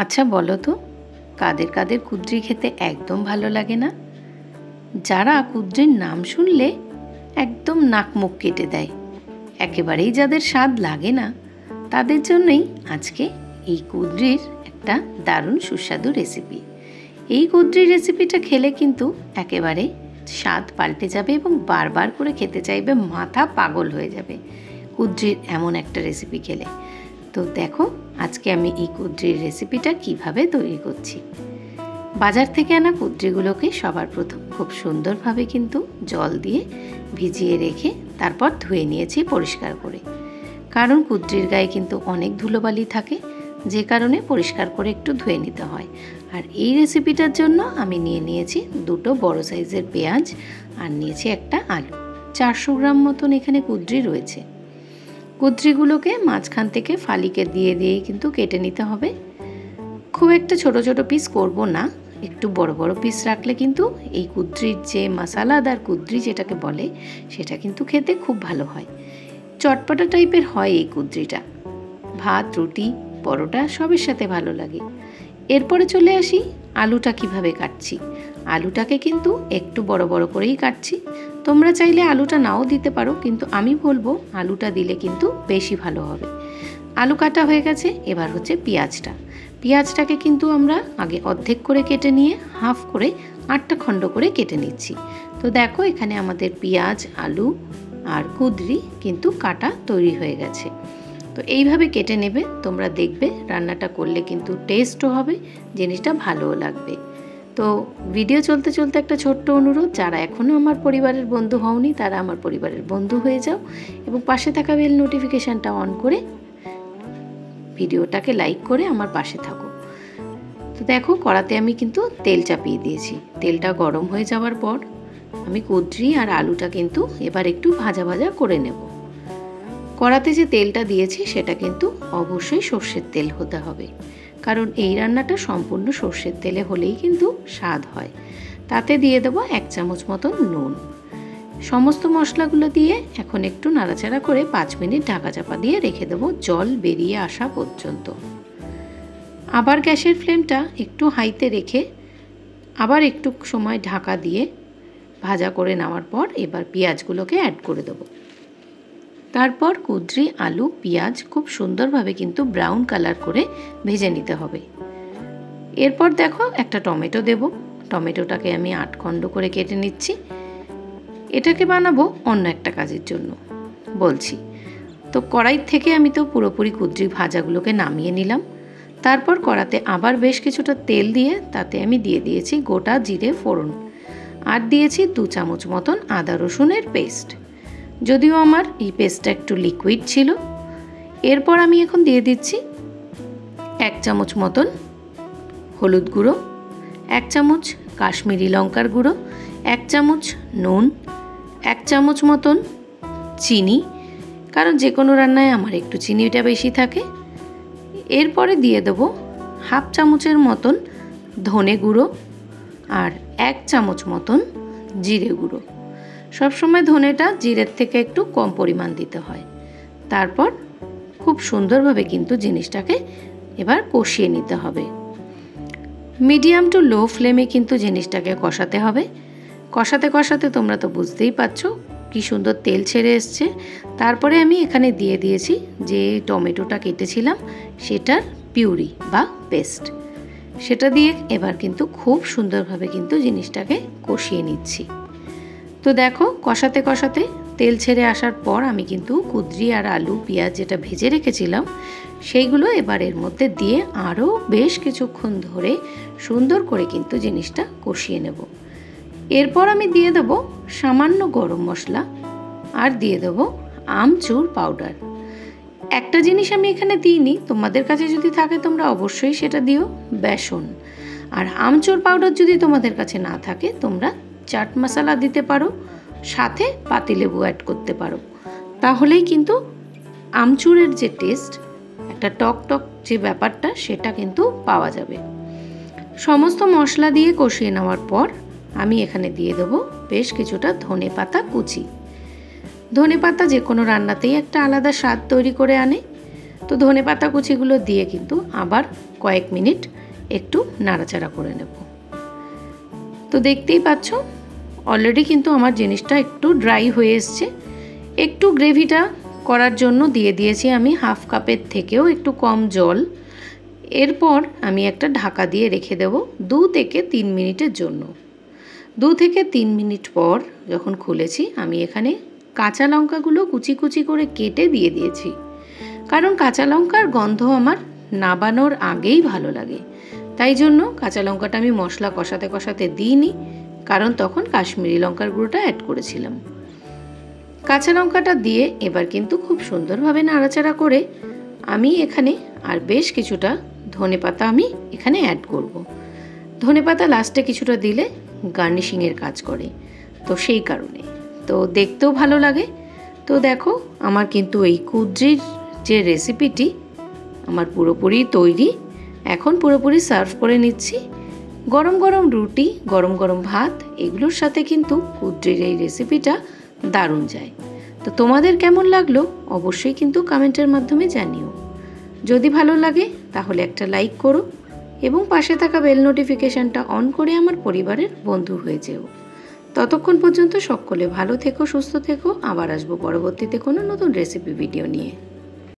আচ্ছা বলো তো, কাদের কাদের কুদ্রি খেতে একদম ভালো লাগে না? যারা কুদ্রির নাম শুনলে একদম নাক মুখ কেটে দেয়, একেবারেই যাদের স্বাদ লাগে না, তাদের জন্যই আজকে এই কুদ্রির একটা দারুণ সুস্বাদু রেসিপি। এই কুদ্রির রেসিপিটা খেলে কিন্তু একেবারে স্বাদ পাল্টে যাবে এবং বারবার করে খেতে চাইবে, মাথা পাগল হয়ে যাবে কুদ্রির এমন একটা রেসিপি খেলে। তো দেখো আজকে আমি এই কুদ্রির রেসিপিটা কিভাবে তৈরি করছি। বাজার থেকে আনা কুদ্রিগুলোকে সবার প্রথম খুব সুন্দরভাবে কিন্তু জল দিয়ে ভিজিয়ে রেখে তারপর ধুয়ে নিয়েছি পরিষ্কার করে, কারণ কুদ্রির গায়ে কিন্তু অনেক ধুলোবালি থাকে, যে কারণে পরিষ্কার করে একটু ধুয়ে নিতে হয়। আর এই রেসিপিটার জন্য আমি নিয়েছি দুটো বড় সাইজের পেঁয়াজ আর নিয়েছি একটা আলু। 400 গ্রাম মতন এখানে কুদ্রি রয়েছে। কুদ্রিগুলোকে মাঝখান থেকে ফালিকে দিয়েই কিন্তু কেটে নিতে হবে। খুব একটা ছোট ছোট পিস করব না, একটু বড় বড় পিস রাখলে কিন্তু এই কুদ্রির যে মশলাদার কুদ্রি যেটাকে বলে সেটা কিন্তু খেতে খুব ভালো হয়। চটপটা টাইপের হয় এই কুদ্রিটা, ভাত রুটি পরোটা সবের সাথে ভালো লাগে। এরপরে চলে আসি আলুটা কিভাবে কাটছি। আলুটাকে কিন্তু একটু বড় বড় করেই কাটছি। তোমরা চাইলে আলুটা নাও দিতে পারো, কিন্তু আমি বলবো আলুটা দিলে কিন্তু বেশি ভালো হবে। আলু কাটা হয়ে গেছে, এবার হচ্ছে পেঁয়াজটাকে কিন্তু আমরা আগে অর্ধেক করে কেটে নিয়ে হাফ করে 8টা খণ্ড করে কেটে নিচ্ছি। তো দেখো এখানে আমাদের পেঁয়াজ আলু আর কুদ্রি কিন্তু কাটা তৈরি হয়ে গেছে। তো এইভাবে কেটে নেবে, তোমরা দেখবে রান্নাটা করলে কিন্তু টেস্টও হবে, জিনিসটা ভালোও লাগবে। তো ভিডিও চলতে চলতে একটা ছোট্ট অনুরোধ, যারা এখনও আমার পরিবারের বন্ধু হওনি তারা আমার পরিবারের বন্ধু হয়ে যাও এবং পাশে থাকা বেল নোটিফিকেশানটা অন করে ভিডিওটাকে লাইক করে আমার পাশে থাকো। তো দেখো কড়াতে আমি কিন্তু তেল চাপিয়ে দিয়েছি। তেলটা গরম হয়ে যাওয়ার পর আমি কুদ্রি আর আলুটা কিন্তু এবার একটু ভাজা ভাজা করে নেব। কড়াতে যে তেলটা দিয়েছি সেটা কিন্তু অবশ্যই সর্ষের তেল হতে হবে, কারণ এই রান্নাটা সম্পূর্ণ সর্ষের তেলে হলেই কিন্তু স্বাদ হয়। তাতে দিয়ে দেবো 1 চামচ মতন নুন। সমস্ত মশলাগুলো দিয়ে এখন একটু নাড়াচাড়া করে 5 মিনিট ঢাকা চাপা দিয়ে রেখে দেবো জল বেরিয়ে আসা পর্যন্ত। আবার গ্যাসের ফ্লেমটা একটু হাইতে রেখে আবার একটু সময় ঢাকা দিয়ে ভাজা করে নেওয়ার পর এবার পেঁয়াজগুলোকে অ্যাড করে দেবো। তারপর কুদ্রি আলু পেঁয়াজ খুব সুন্দরভাবে কিন্তু ব্রাউন কালার করে ভেজে নিতে হবে। এরপর দেখো একটা টমেটো দেব। টমেটোটাকে আমি 8 খণ্ড করে কেটে নিচ্ছি। এটাকে বানাবো অন্য একটা কাজের জন্য বলছি। তো কড়াই থেকে আমি তো পুরোপুরি কুদ্রি ভাজাগুলোকে নামিয়ে নিলাম। তারপর কড়াতে আবার বেশ কিছুটা তেল দিয়ে তাতে আমি দিয়ে দিয়েছি গোটা জিরে ফোড়ন আর দিয়েছি 2 চামচ মতন আদা রসুনের পেস্ট, যদিও আমার এই পেস্টটা একটু লিকুইড ছিল। এরপর আমি এখন দিয়ে দিচ্ছি 1 চামচ মতন হলুদ গুঁড়ো, 1 চামচ কাশ্মীরি লঙ্কার গুঁড়ো, 1 চামচ নুন, 1 চামচ মতন চিনি, কারণ যে কোনো রান্নায় আমার একটু চিনিটা বেশি থাকে। এরপরে দিয়ে দেবো 1/2 চামচের মতন ধনে গুঁড়ো আর 1 চামচ মতন জিরে গুঁড়ো। সবসময় ধনেটা জিরের থেকে একটু কম পরিমাণ দিতে হয়। তারপর খুব সুন্দরভাবে কিন্তু জিনিসটাকে এবার কষিয়ে নিতে হবে। মিডিয়াম টু লো ফ্লেমে কিন্তু জিনিসটাকে কষাতে হবে। কষাতে কষাতে তোমরা তো বুঝতেই পারছো কি সুন্দর তেল ছেড়ে এসছে। তারপরে আমি এখানে দিয়ে দিয়েছি যে টমেটোটা কেটেছিলাম সেটার পিউরি বা পেস্ট, সেটা দিয়ে এবার কিন্তু খুব সুন্দরভাবে কিন্তু জিনিসটাকে কষিয়ে নিচ্ছি। তো দেখো কষাতে কষাতে তেল ছেড়ে আসার পর আমি কিন্তু কুদ্রি আর আলু পেঁয়াজ যেটা ভেজে রেখেছিলাম সেইগুলো এবার এর মধ্যে দিয়ে আরও বেশ কিছুক্ষণ ধরে সুন্দর করে কিন্তু জিনিসটা কষিয়ে নেব। এরপর আমি দিয়ে দেব সামান্য গরম মশলা আর দিয়ে দেব আমচুর পাউডার। একটা জিনিস আমি এখানে দিইনি, তোমাদের কাছে যদি থাকে তোমরা অবশ্যই সেটা দিও, বেসন। আর আমচুর পাউডার যদি তোমাদের কাছে না থাকে তোমরা চাট মশলা দিতে পারো, সাথে পাতিলেবু অ্যাড করতে পারো, তাহলেই কিন্তু আমচুরের যে টেস্ট, একটা টক টক যে ব্যাপারটা সেটা কিন্তু পাওয়া যাবে। সমস্ত মশলা দিয়ে কষিয়ে নেওয়ার পর আমি এখানে দিয়ে দেবো বেশ কিছুটা ধনেপাতা কুচি। ধনেপাতা যে কোনো রান্নাতেই একটা আলাদা স্বাদ তৈরি করে আনে। তো ধনেপাতা কুচিগুলো দিয়ে কিন্তু আবার কয়েক মিনিট একটু নাড়াচাড়া করে নেব। তো দেখতেই পাচ্ছ অলরেডি কিন্তু আমার জিনিসটা একটু ড্রাই হয়ে এসছে। একটু গ্রেভিটা করার জন্য দিয়ে দিয়েছি আমি হাফ কাপের থেকেও একটু কম জল। এরপর আমি একটা ঢাকা দিয়ে রেখে দেব 2 থেকে 3 মিনিটের জন্য। 2 থেকে 3 মিনিট পর যখন খুলেছি আমি এখানে কাঁচা লঙ্কাগুলো কুচি কুচি করে কেটে দিয়ে দিয়েছি, কারণ কাঁচা লঙ্কার গন্ধ আমার নাবানোর আগেই ভালো লাগে। তাই জন্য কাঁচা লঙ্কাটা আমি মশলা কষাতে কষাতে দিইনি, কারণ তখন কাশ্মীরি লঙ্কার গুঁড়োটা অ্যাড করেছিলাম। কাঁচা লঙ্কাটা দিয়ে এবার কিন্তু খুব সুন্দরভাবে নাড়াচাড়া করে আমি এখানে আর বেশ কিছুটা ধনেপাতা আমি এখানে অ্যাড করব। ধনেপাতা লাস্টে কিছুটা দিলে গার্নিশিংয়ের কাজ করে, তো সেই কারণে তো দেখতেও ভালো লাগে। তো দেখো আমার কিন্তু এই কুদ্রির যে রেসিপিটি আমার পুরোপুরি তৈরি। এখন পুরোপুরি সার্ভ করে নিচ্ছি। গরম গরম রুটি, গরম গরম ভাত, এগুলোর সাথে কিন্তু কুদ্রির এই রেসিপিটা দারুণ যায়। তো তোমাদের কেমন লাগলো অবশ্যই কিন্তু কমেন্টের মাধ্যমে জানিও। যদি ভালো লাগে তাহলে একটা লাইক করো এবং পাশে থাকা বেল নোটিফিকেশানটা অন করে আমার পরিবারের বন্ধু হয়ে যেও। ততক্ষণ পর্যন্ত সকলে ভালো থেকো, সুস্থ থেকো। আবার আসবো পরবর্তীতে কোনো নতুন রেসিপি ভিডিও নিয়ে।